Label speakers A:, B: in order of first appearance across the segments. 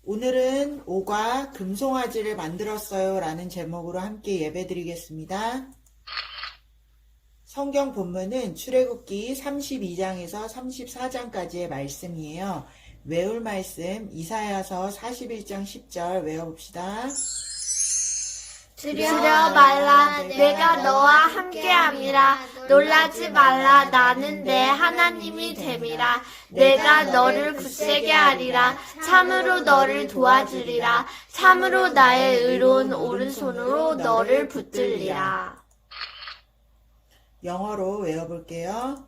A: 오늘은 오가 금송아지를 만들었어요 라는 제목으로 함께 예배드리겠습니다. 성경 본문은 출애굽기 32장에서 34장까지의 말씀이에요. 외울 말씀 이사야서 41장 10절 외워봅시다.
B: 두려워 말라 내가 너와 함께함이라 놀라지 말라 나는 내 하나님이 됨이라 내가 너를 굳세게 하리라 참으로 너를 도와주리라 참으로 나의 의로운 오른손으로 너를 붙들리라.
A: 영어로 외워볼게요.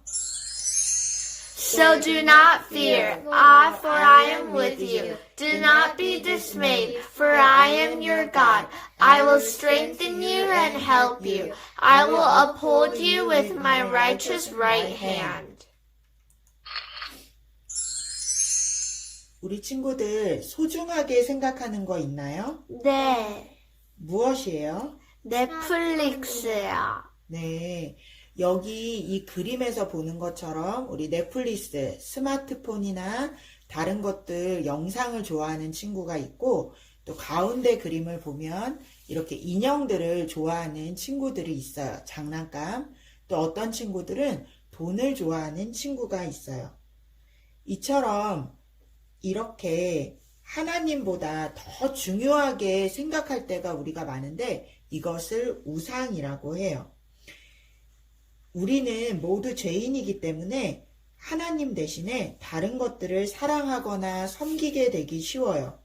B: So do not fear, for I am with you. Do not be dismayed, for I am your God. I will strengthen you and help you. I will uphold you with my righteous right hand.
A: 우리 친구들 소중하게 생각하는 거 있나요?
B: 네,
A: 무엇이에요?
B: 넷플릭스요.
A: 네. 여기 이 그림에서 보는 것처럼 우리 넷플릭스, 스마트폰이나 다른 것들 영상을 좋아하는 친구가 있고 또 가운데 그림을 보면 이렇게 인형들을 좋아하는 친구들이 있어요. 장난감. 또 어떤 친구들은 돈을 좋아하는 친구가 있어요. 이처럼 이렇게 하나님보다 더 중요하게 생각할 때가 우리가 많은데 이것을 우상이라고 해요. 우리는 모두 죄인이기 때문에 하나님 대신에 다른 것들을 사랑하거나 섬기게 되기 쉬워요.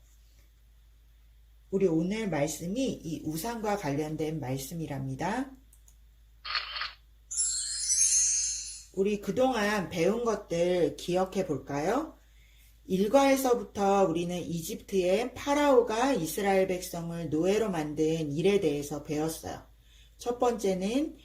A: 우리 오늘 말씀이 이 우상과 관련된 말씀이랍니다. 우리 그동안 배운 것들 기억해 볼까요? 일과에서부터 우리는 이집트의 파라오가 이스라엘 백성을 노예로 만든 일에 대해서 배웠어요. 첫 번째는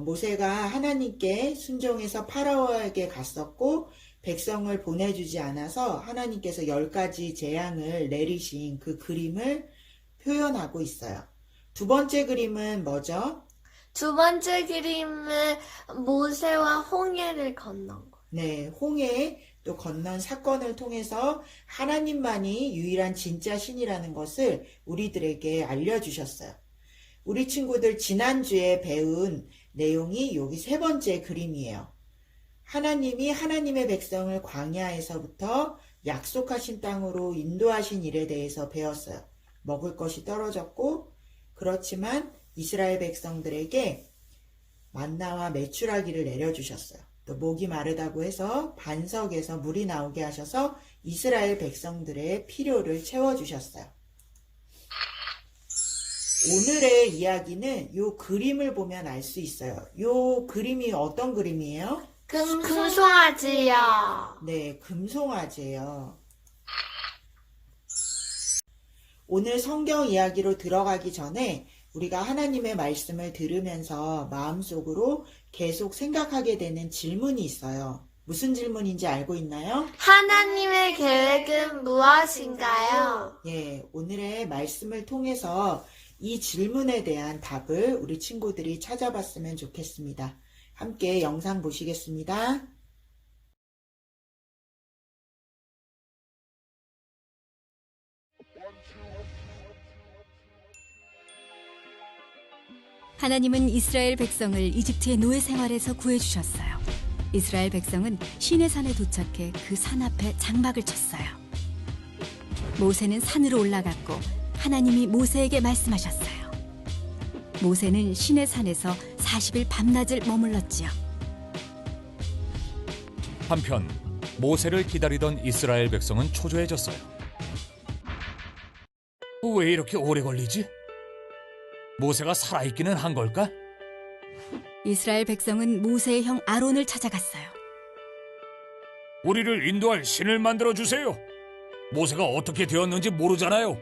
A: 모세가 하나님께 순종해서 파라오에게 갔었고 백성을 보내주지 않아서 하나님께서 10가지 재앙을 내리신 그 그림을 표현하고 있어요. 두 번째 그림은 뭐죠?
B: 두 번째 그림은 모세와 홍해를 건넌 거.
A: 네, 홍해 또 건넌 사건을 통해서 하나님만이 유일한 진짜 신이라는 것을 우리들에게 알려주셨어요. 우리 친구들 지난주에 배운 내용이 여기 세 번째 그림이에요. 하나님이 하나님의 백성을 광야에서부터 약속하신 땅으로 인도하신 일에 대해서 배웠어요. 먹을 것이 떨어졌고 그렇지만 이스라엘 백성들에게 만나와 메추라기를 내려주셨어요. 또 목이 마르다고 해서 반석에서 물이 나오게 하셔서 이스라엘 백성들의 필요를 채워주셨어요. 오늘의 이야기는 이 그림을 보면 알 수 있어요. 이 그림이 어떤 그림이에요?
B: 금송아지요.
A: 네, 금송아지예요. 오늘 성경 이야기로 들어가기 전에 우리가 하나님의 말씀을 들으면서 마음속으로 계속 생각하게 되는 질문이 있어요. 무슨 질문인지 알고 있나요?
B: 하나님의 계획은 무엇인가요?
A: 예, 오늘의 말씀을 통해서 이 질문에 대한 답을 우리 친구들이 찾아봤으면 좋겠습니다. 함께 영상 보시겠습니다.
C: 하나님은 이스라엘 백성을 이집트의 노예 생활에서 구해주셨어요. 이스라엘 백성은 시내산에 도착해 그 산 앞에 장막을 쳤어요. 모세는 산으로 올라갔고 하나님이 모세에게 말씀하셨어요. 모세는 시내산에서 40일 밤낮을 머물렀지요.
D: 한편 모세를 기다리던 이스라엘 백성은 초조해졌어요. 왜 이렇게 오래 걸리지? 모세가 살아있기는 한 걸까?
C: 이스라엘 백성은 모세의 형 아론을 찾아갔어요.
D: 우리를 인도할 신을 만들어 주세요. 모세가 어떻게 되었는지 모르잖아요.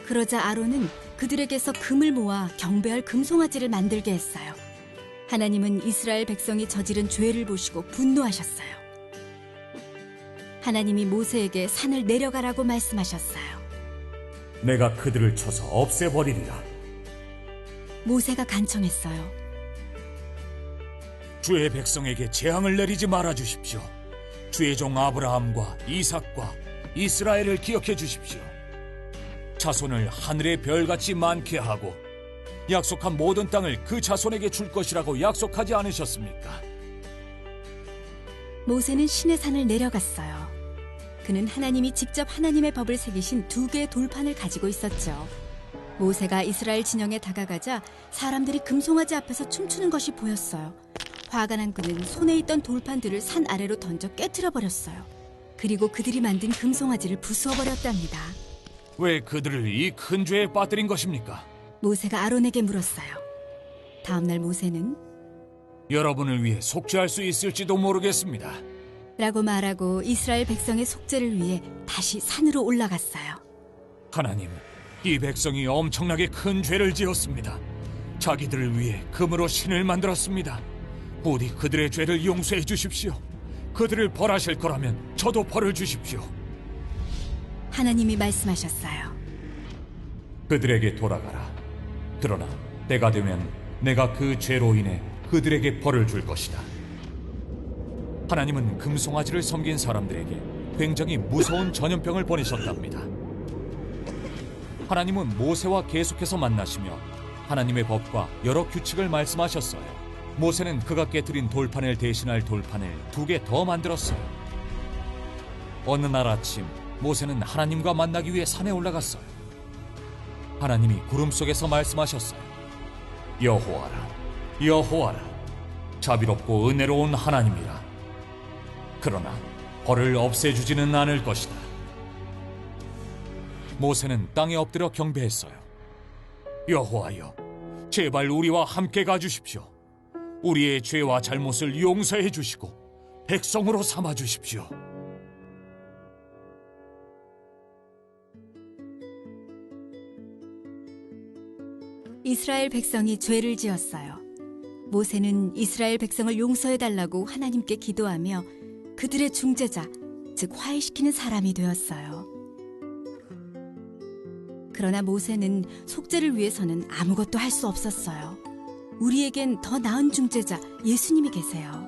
C: 그러자 아론은 그들에게서 금을 모아 경배할 금송아지를 만들게 했어요. 하나님은 이스라엘 백성이 저지른 죄를 보시고 분노하셨어요. 하나님이 모세에게 산을 내려가라고 말씀하셨어요.
D: 내가 그들을 쳐서 없애버리리라.
C: 모세가 간청했어요.
D: 주의 백성에게 재앙을 내리지 말아 주십시오. 주의 종 아브라함과 이삭과 이스라엘을 기억해 주십시오. 자손을 하늘의 별같이 많게 하고 약속한 모든 땅을 그 자손에게 줄 것이라고 약속하지 않으셨습니까?
C: 모세는 시내산을 내려갔어요. 그는 하나님이 직접 하나님의 법을 새기신 2개의 돌판을 가지고 있었죠. 모세가 이스라엘 진영에 다가가자 사람들이 금송아지 앞에서 춤추는 것이 보였어요. 화가 난 그는 손에 있던 돌판들을 산 아래로 던져 깨트려 버렸어요. 그리고 그들이 만든 금송아지를 부수어 버렸답니다.
D: 왜 그들을 이 큰 죄에 빠뜨린 것입니까?
C: 모세가 아론에게 물었어요. 다음 날 모세는
D: 여러분을 위해 속죄할 수 있을지도 모르겠습니다.
C: 라고 말하고 이스라엘 백성의 속죄를 위해 다시 산으로 올라갔어요.
D: 하나님, 이 백성이 엄청나게 큰 죄를 지었습니다. 자기들을 위해 금으로 신을 만들었습니다. 부디 그들의 죄를 용서해 주십시오. 그들을 벌하실 거라면 저도 벌을 주십시오.
C: 하나님이 말씀하셨어요.
D: 그들에게 돌아가라. 그러나 때가 되면 내가 그 죄로 인해 그들에게 벌을 줄 것이다. 하나님은 금송아지를 섬긴 사람들에게 굉장히 무서운 전염병을 보내셨답니다. 하나님은 모세와 계속해서 만나시며 하나님의 법과 여러 규칙을 말씀하셨어요. 모세는 그가 깨뜨린 돌판을 대신할 돌판을 2개 더 만들었어요. 어느 날 아침 모세는 하나님과 만나기 위해 산에 올라갔어요. 하나님이 구름 속에서 말씀하셨어요. 여호와라, 여호와라, 자비롭고 은혜로운 하나님이라. 그러나 벌을 없애주지는 않을 것이다. 모세는 땅에 엎드려 경배했어요. 여호와여, 제발 우리와 함께 가주십시오. 우리의 죄와 잘못을 용서해 주시고 백성으로 삼아 주십시오.
C: 이스라엘 백성이 죄를 지었어요. 모세는 이스라엘 백성을 용서해달라고 하나님께 기도하며 그들의 중재자, 즉 화해시키는 사람이 되었어요. 그러나 모세는 속죄를 위해서는 아무것도 할 수 없었어요. 우리에겐 더 나은 중재자 예수님이 계세요.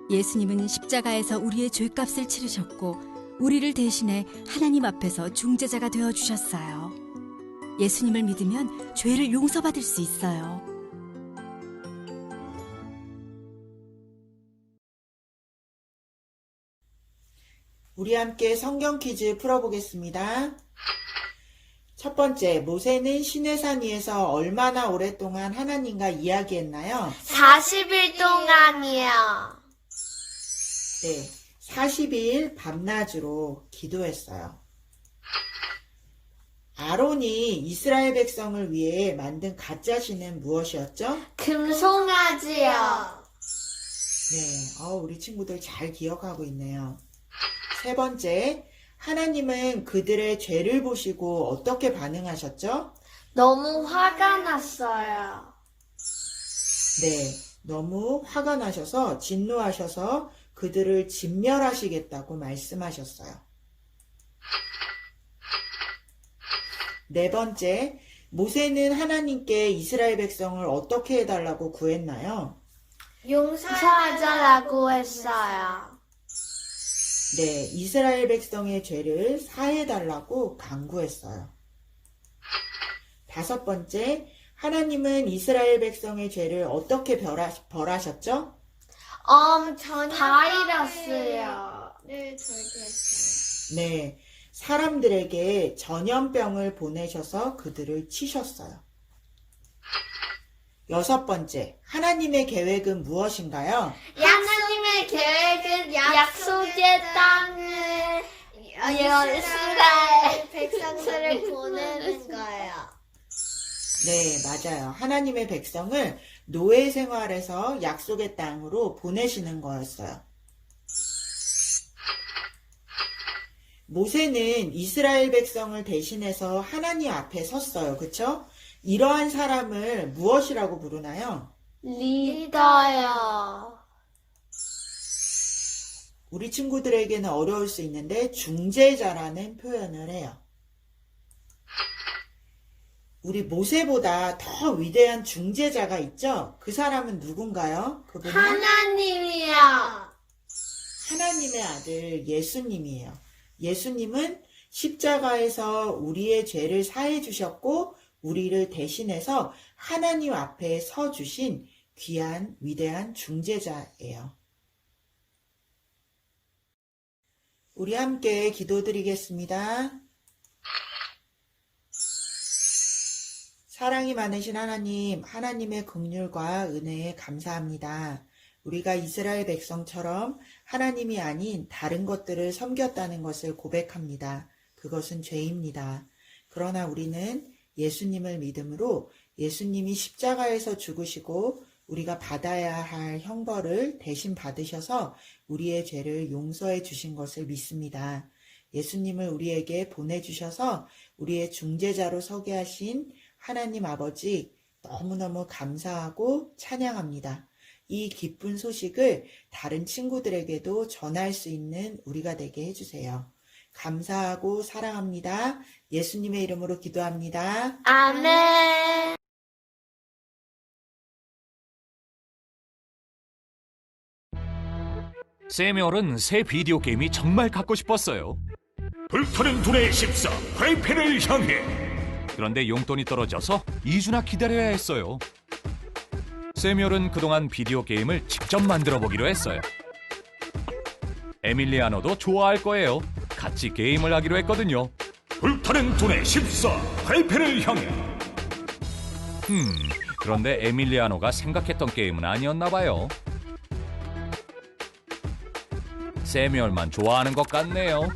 C: 예수님은 십자가에서 우리의 죄값을 치르셨고 우리를 대신해 하나님 앞에서 중재자가 되어주셨어요. 예수님을 믿으면 죄를 용서받을 수 있어요.
A: 우리 함께 성경 퀴즈 풀어보겠습니다. 첫 번째, 모세는 시내산 위에서 얼마나 오랫동안 하나님과 이야기했나요?
B: 40일 동안이요.
A: 네, 40일 밤낮으로 기도했어요. 아론이 이스라엘 백성을 위해 만든 가짜 신은 무엇이었죠?
B: 금송아지요.
A: 네, 우리 친구들 잘 기억하고 있네요. 세 번째, 하나님은 그들의 죄를 보시고 어떻게 반응하셨죠?
B: 너무 화가 났어요.
A: 네, 너무 화가 나셔서 진노하셔서 그들을 진멸하시겠다고 말씀하셨어요. 네 번째, 모세는 하나님께 이스라엘 백성을 어떻게 해달라고 구했나요?
B: 용서하자라고 했어요.
A: 네, 이스라엘 백성의 죄를 사해달라고 간구했어요. 다섯 번째, 하나님은 이스라엘 백성의 죄를 어떻게 벌하셨죠?
B: 바이러스요.
A: 네, 사람들에게 전염병을 보내셔서 그들을 치셨어요. 여섯 번째, 하나님의 계획은 무엇인가요?
B: 하나님의 계획은 약속의 땅을 이스라엘 백성들을 보내는 거예요.
A: 네, 맞아요. 하나님의 백성을 노예 생활에서 약속의 땅으로 보내시는 거였어요. 모세는 이스라엘 백성을 대신해서 하나님 앞에 섰어요. 그쵸? 이러한 사람을 무엇이라고 부르나요?
B: 리더요.
A: 우리 친구들에게는 어려울 수 있는데 중재자라는 표현을 해요. 우리 모세보다 더 위대한 중재자가 있죠? 그 사람은 누군가요? 그분은
B: 하나님이요.
A: 하나님의 아들 예수님이에요. 예수님은 십자가에서 우리의 죄를 사해 주셨고 우리를 대신해서 하나님 앞에 서 주신 귀한 위대한 중재자예요. 우리 함께 기도드리겠습니다. 사랑이 많으신 하나님, 하나님의 긍휼과 은혜에 감사합니다. 우리가 이스라엘 백성처럼 하나님이 아닌 다른 것들을 섬겼다는 것을 고백합니다. 그것은 죄입니다. 그러나 우리는 예수님을 믿음으로 예수님이 십자가에서 죽으시고 우리가 받아야 할 형벌을 대신 받으셔서 우리의 죄를 용서해 주신 것을 믿습니다. 예수님을 우리에게 보내주셔서 우리의 중재자로 서게 하신 하나님 아버지 너무너무 감사하고 찬양합니다. 이 기쁜 소식을 다른 친구들에게도 전할 수 있는 우리가 되게 해주세요. 감사하고 사랑합니다. 예수님의 이름으로 기도합니다.
B: 아멘.
D: 세뮤얼은 새 비디오 게임이 정말 갖고 싶었어요.
E: 불타는 둘의 14 프라이팬을 향해.
D: 그런데 용돈이 떨어져서 2주나 기다려야 했어요. 세뮤얼은 그동안 비디오 게임을 직접 만들어 보기로 했어요. 에밀리아노도 좋아할 거예요. 같이 게임을 하기로 했거든요.
E: 불타는 둘의 14 프라이팬을 향해.
D: 그런데 에밀리아노가 생각했던 게임은 아니었나 봐요. 세뮤얼만 좋아하는 것 같네요.